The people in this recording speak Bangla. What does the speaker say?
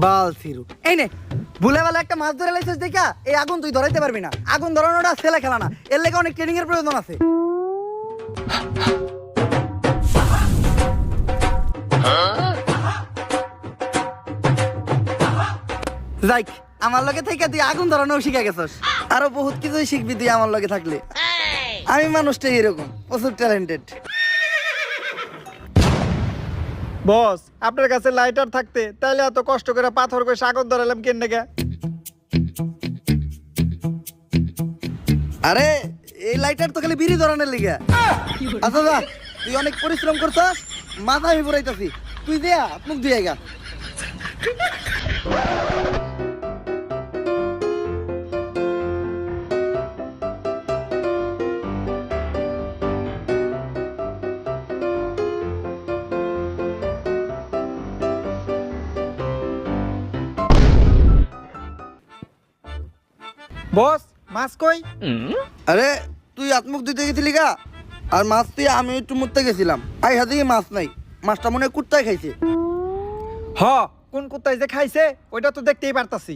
বাল থিরু এই নে ভুলে বেলা একটা মাছ ধরে লাইছিস দেখা এই আগুন তুই ধরাইতে পারবি না। আগুন ধরানোটা ছেলে খেলা না, এর লেগে অনেক ট্রেনিং এর প্রয়োজন আছে। যাইক আমার লগে থেকে তুই আগুন ধরানো শিখে গেছস, আরো বহুত কিছুই শিখবি তুই আমার লগে থাকলে। আমি মানুষটাই এরকম প্রচুর ট্যালেন্টেড। বস আপনার কাছে লাইটার থাকতে তাইলে এত কষ্ট করে পাথর করে আগুন ধরালাম কেন গে? আরে এই লাইটার তো খালি বিড়ি ধরানোর লিগা। আচ্ছা যা, তুই অনেক পরিশ্রম করছস, মাথা আমি পুরাইতাছি, তুই দেয়া মুখ দিয়ে গা। বস মাছ কই? আরে তুই আত্মুখ দিতে গেছিলি গা, আর মাছ তুই আমি একটু মুততে গেছিলাম, আই হাতে মাছ নাই, মাছটা মনে হয় কুত্তায় খাইছে। হ কোন কুত্তায় যে খাইছে ওইটা তো দেখতেই পারতাছি।